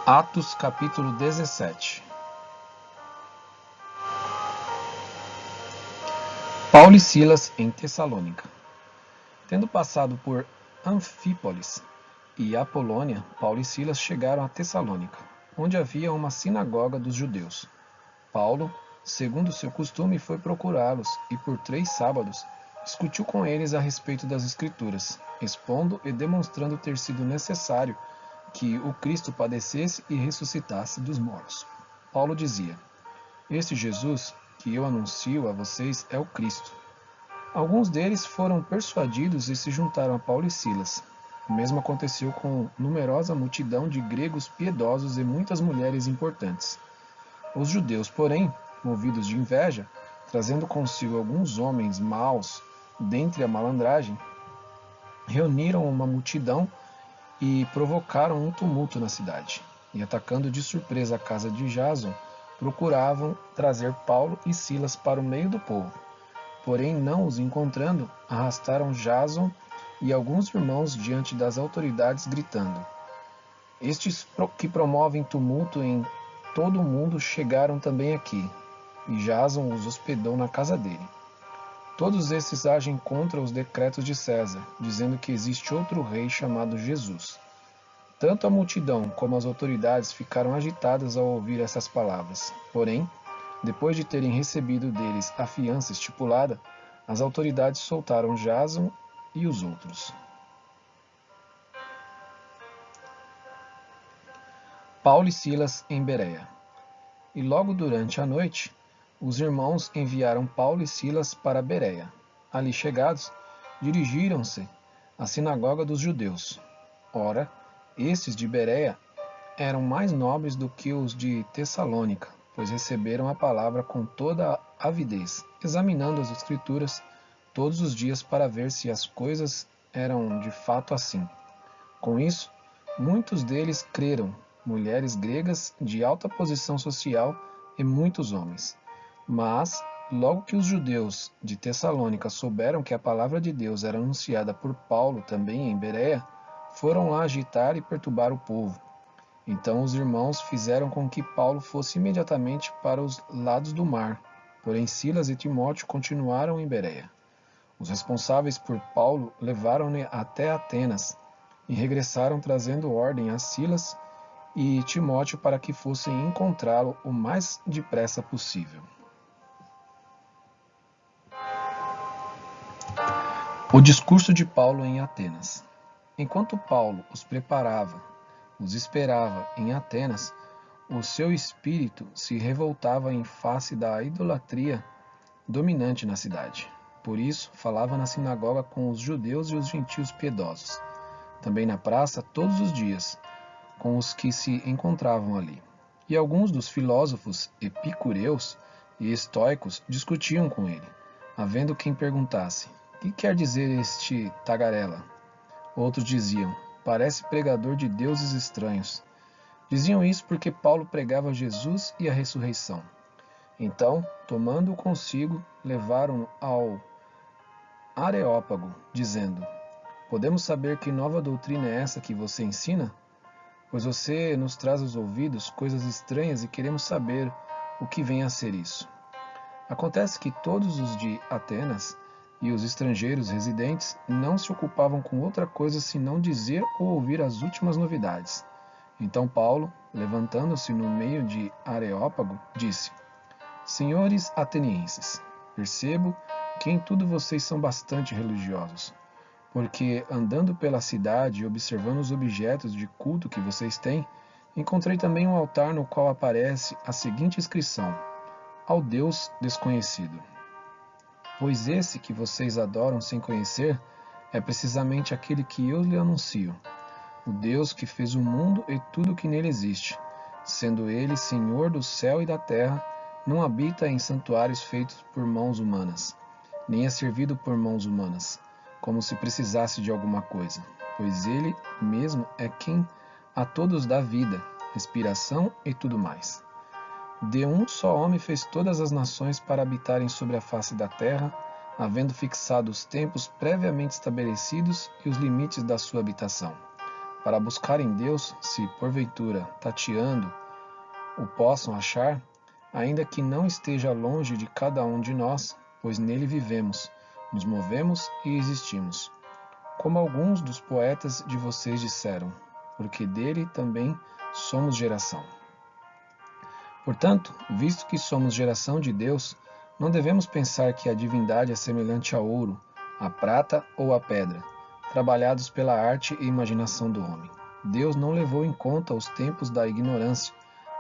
Atos capítulo 17. Paulo e Silas em Tessalônica. Tendo passado por Anfípolis e Apolônia, Paulo e Silas chegaram a Tessalônica, onde havia uma sinagoga dos judeus. Paulo, segundo seu costume, foi procurá-los e por 3 sábados discutiu com eles a respeito das Escrituras, expondo e demonstrando ter sido necessário que o Cristo padecesse e ressuscitasse dos mortos. Paulo dizia: "Este Jesus que eu anuncio a vocês é o Cristo." Alguns deles foram persuadidos e se juntaram a Paulo e Silas. O mesmo aconteceu com numerosa multidão de gregos piedosos e muitas mulheres importantes. Os judeus, porém, movidos de inveja, trazendo consigo alguns homens maus dentre a malandragem, reuniram uma multidão e provocaram um tumulto na cidade. E atacando de surpresa a casa de Jason, procuravam trazer Paulo e Silas para o meio do povo. Porém, não os encontrando, arrastaram Jason e alguns irmãos diante das autoridades, gritando: "Estes que promovem tumulto em todo o mundo chegaram também aqui." E Jason os hospedou na casa dele. Todos esses agem contra os decretos de César, dizendo que existe outro rei chamado Jesus. Tanto a multidão como as autoridades ficaram agitadas ao ouvir essas palavras. Porém, depois de terem recebido deles a fiança estipulada, as autoridades soltaram Jason e os outros. Paulo e Silas em Bereia. E logo durante a noite, os irmãos enviaram Paulo e Silas para Bereia. Ali chegados, dirigiram-se à sinagoga dos judeus. Ora, estes de Bereia eram mais nobres do que os de Tessalônica, pois receberam a palavra com toda a avidez, examinando as Escrituras todos os dias para ver se as coisas eram de fato assim. Com isso, muitos deles creram, mulheres gregas de alta posição social e muitos homens. Mas, logo que os judeus de Tessalônica souberam que a palavra de Deus era anunciada por Paulo também em Bereia, foram lá agitar e perturbar o povo. Então os irmãos fizeram com que Paulo fosse imediatamente para os lados do mar, porém Silas e Timóteo continuaram em Bereia. Os responsáveis por Paulo levaram-no até Atenas e regressaram trazendo ordem a Silas e Timóteo para que fossem encontrá-lo o mais depressa possível. O discurso de Paulo em Atenas. Enquanto Paulo os esperava em Atenas, o seu espírito se revoltava em face da idolatria dominante na cidade. Por isso, falava na sinagoga com os judeus e os gentios piedosos. Também na praça, todos os dias, com os que se encontravam ali. E alguns dos filósofos epicureus e estoicos discutiam com ele, havendo quem perguntasse: "Que quer dizer este tagarela?" Outros diziam: "Parece pregador de deuses estranhos." Diziam isso porque Paulo pregava Jesus e a ressurreição. Então, tomando-o consigo, levaram-no ao Areópago, dizendo: "Podemos saber que nova doutrina é essa que você ensina? Pois você nos traz aos ouvidos coisas estranhas e queremos saber o que vem a ser isso." Acontece que todos os de Atenas e os estrangeiros residentes não se ocupavam com outra coisa senão dizer ou ouvir as últimas novidades. Então Paulo, levantando-se no meio de Areópago, disse: "Senhores atenienses, percebo que em tudo vocês são bastante religiosos, porque andando pela cidade e observando os objetos de culto que vocês têm, encontrei também um altar no qual aparece a seguinte inscrição: ao Deus desconhecido. Pois esse que vocês adoram sem conhecer é precisamente aquele que eu lhe anuncio, o Deus que fez o mundo e tudo o que nele existe, sendo ele Senhor do céu e da terra, não habita em santuários feitos por mãos humanas, nem é servido por mãos humanas, como se precisasse de alguma coisa, pois ele mesmo é quem a todos dá vida, respiração e tudo mais. De um só homem fez todas as nações para habitarem sobre a face da terra, havendo fixado os tempos previamente estabelecidos e os limites da sua habitação, para buscar em Deus, se porventura, tateando, o possam achar, ainda que não esteja longe de cada um de nós, pois nele vivemos, nos movemos e existimos. Como alguns dos poetas de vocês disseram, porque dele também somos geração. Portanto, visto que somos geração de Deus, não devemos pensar que a divindade é semelhante a ouro, a prata ou a pedra, trabalhados pela arte e imaginação do homem. Deus não levou em conta os tempos da ignorância,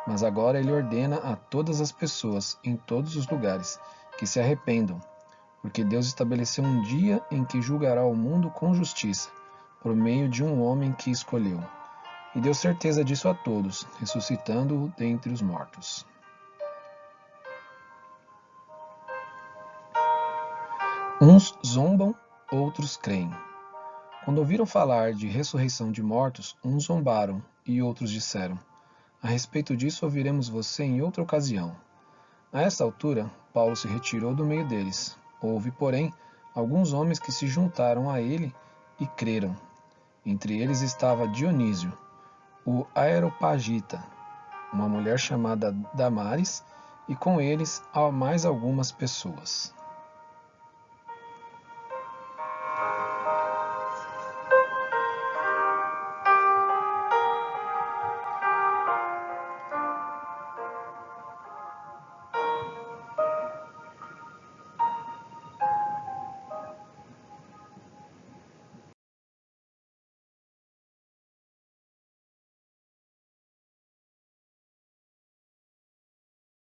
mas agora ele ordena a todas as pessoas, em todos os lugares, que se arrependam, porque Deus estabeleceu um dia em que julgará o mundo com justiça, por meio de um homem que escolheu. E deu certeza disso a todos, ressuscitando-o dentre os mortos. Uns zombam, outros creem. Quando ouviram falar de ressurreição de mortos, uns zombaram e outros disseram: a respeito disso ouviremos você em outra ocasião. A esta altura, Paulo se retirou do meio deles. Houve, porém, alguns homens que se juntaram a ele e creram. Entre eles estava Dionísio, o Areopagita, uma mulher chamada Damaris, e com eles há mais algumas pessoas.